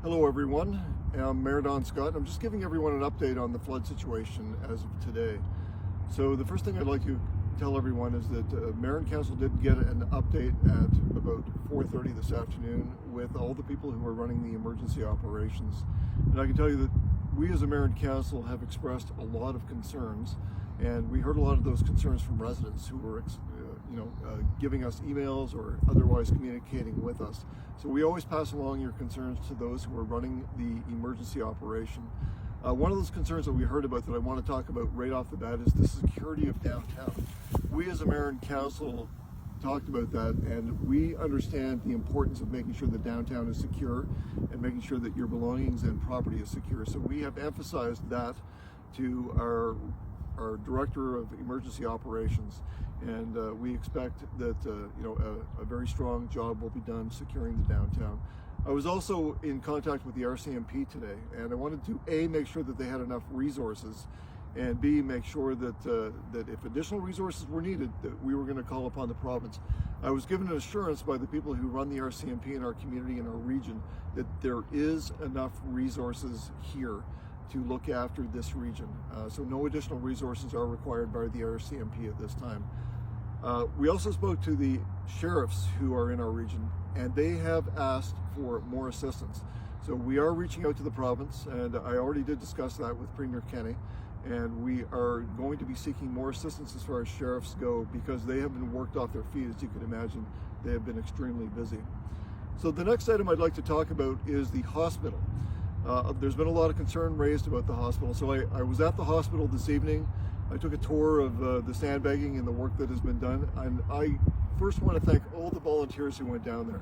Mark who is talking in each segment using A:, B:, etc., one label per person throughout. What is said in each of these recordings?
A: Hello everyone, I'm Mayor Don Scott and I'm just giving everyone an update on the flood situation as of today. So the first thing I'd like to tell everyone is that Mayor and Council did get an update at about 4:30 this afternoon with all the people who are running the emergency operations. And I can tell you that we as a Mayor and Council have expressed a lot of concerns, and we heard a lot of those concerns from residents who were giving us emails or otherwise communicating with us. So we always pass along your concerns to those who are running the emergency operation. One of those concerns that we heard about that I want to talk about right off the bat is the security of downtown. We as a Mayor and Council talked about that, and we understand the importance of making sure that downtown is secure and making sure that your belongings and property is secure. So we have emphasized that to our Director of Emergency Operations, and we expect that a very strong job will be done securing the downtown. I was also in contact with the RCMP today, and I wanted to A, make sure that they had enough resources, and B, make sure that that if additional resources were needed, that we were going to call upon the province. I was given an assurance by the people who run the RCMP in our community, in our region, that there is enough resources here to look after this region. So no additional resources are required by the RCMP at this time. We also spoke to the sheriffs who are in our region, and they have asked for more assistance. So we are reaching out to the province, and I already did discuss that with Premier Kenney, and we are going to be seeking more assistance as far as sheriffs go, because they have been worked off their feet. As you can imagine, they have been extremely busy. So the next item I'd like to talk about is the hospital. There's been a lot of concern raised about the hospital. So I was at the hospital this evening. I took a tour of the sandbagging and the work that has been done. And I first want to thank all the volunteers who went down there.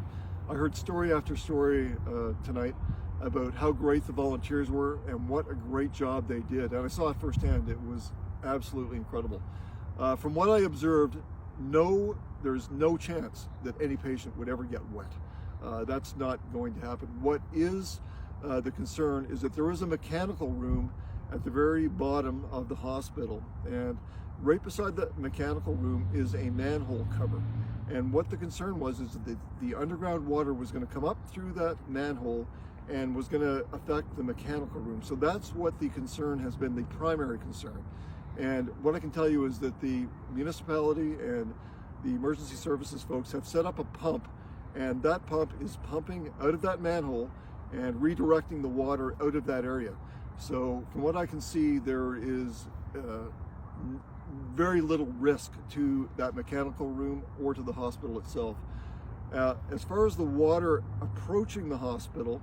A: I heard story after story tonight about how great the volunteers were and what a great job they did. And I saw it firsthand. It was absolutely incredible. From what I observed, there's no chance that any patient would ever get wet. That's not going to happen. What is the concern is that there is a mechanical room at the very bottom of the hospital, and right beside that mechanical room is a manhole cover. And what the concern was is that the underground water was going to come up through that manhole and was going to affect the mechanical room. So that's what the concern has been, the primary concern. And what I can tell you is that the municipality and the emergency services folks have set up a pump, and that pump is pumping out of that manhole and redirecting the water out of that area. So from what I can see, there is very little risk to that mechanical room or to the hospital itself. As far as the water approaching the hospital,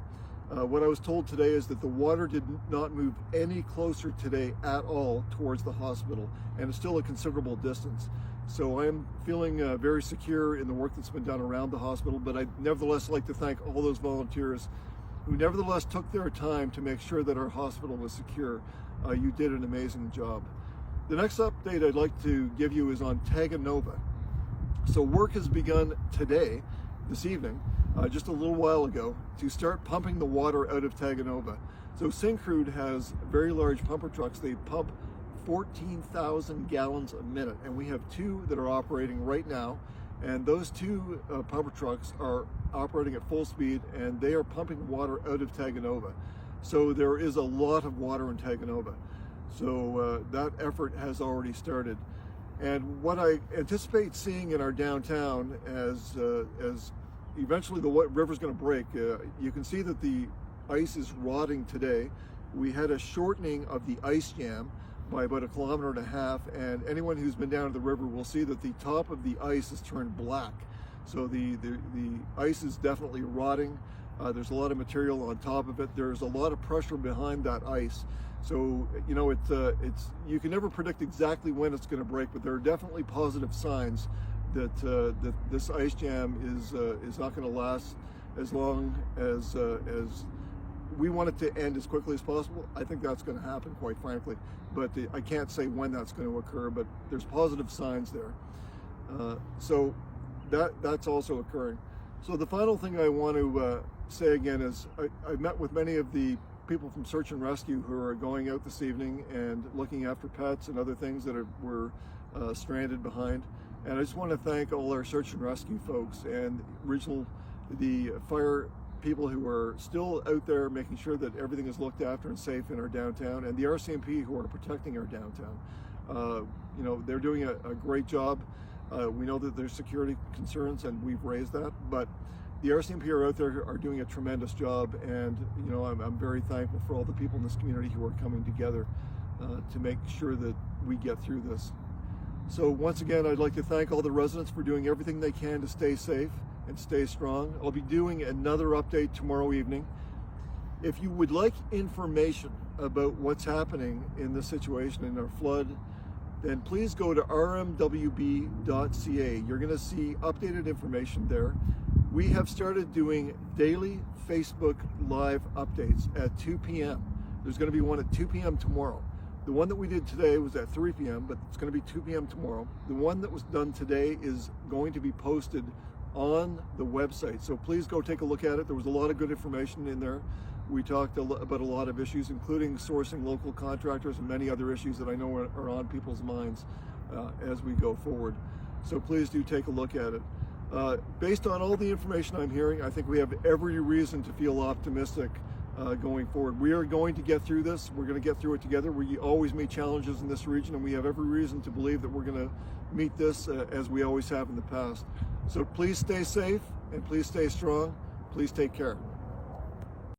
A: what I was told today is that the water did not move any closer today at all towards the hospital, and it's still a considerable distance. So I'm feeling very secure in the work that's been done around the hospital, but I'd nevertheless like to thank all those volunteers who nevertheless took their time to make sure that our hospital was secure. You did an amazing job. The next update I'd like to give you is on Taganova. So work has begun today, this evening, just a little while ago, to start pumping the water out of Taganova. So Syncrude has very large pumper trucks. They pump 14,000 gallons a minute, and we have two that are operating right now. And those two pumper trucks are operating at full speed, and they are pumping water out of Taganova. So there is a lot of water in Taganova. So that effort has already started. And what I anticipate seeing in our downtown as eventually the river's going to break, you can see that the ice is rotting today. We had a shortening of the ice jam by about 1.5 kilometers, and anyone who's been down to the river will see that the top of the ice has turned black. So the ice is definitely rotting. There's a lot of material on top of it. There's a lot of pressure behind that ice. So you can never predict exactly when it's going to break, but there are definitely positive signs that that this ice jam is not going to last as long as we want it to end as quickly as possible. I think that's going to happen, quite frankly, but I can't say when that's going to occur, but there's positive signs there. So that's also occurring. So the final thing I want to say again is I met with many of the people from Search and Rescue who are going out this evening and looking after pets and other things that were stranded behind. And I just want to thank all our Search and Rescue folks and the fire people who are still out there making sure that everything is looked after and safe in our downtown, and the RCMP who are protecting our downtown. You know, they're doing a great job. We know that there's security concerns, and we've raised that, but the RCMP are out there are doing a tremendous job, and you know, I'm very thankful for all the people in this community who are coming together to make sure that we get through this. So once again, I'd like to thank all the residents for doing everything they can to stay safe and stay strong. I'll be doing another update tomorrow evening. If you would like information about what's happening in this situation in our flood, then please go to rmwb.ca. You're going to see updated information there. We have started doing daily Facebook Live updates at 2 p.m. There's going to be one at 2 p.m. tomorrow. The one that we did today was at 3 p.m., but it's going to be 2 p.m. tomorrow. The one that was done today is going to be posted on the website, so please go take a look at it. There was a lot of good information in there. We talked about a lot of issues, including sourcing local contractors and many other issues that I know are on people's minds as we go forward. So please do take a look at it. Based on all the information I'm hearing, I think we have every reason to feel optimistic going forward. We are going to get through this. We're going to get through it together. We always meet challenges in this region, and we have every reason to believe that we're going to meet this as we always have in the past. So please stay safe and please stay strong. Please take care.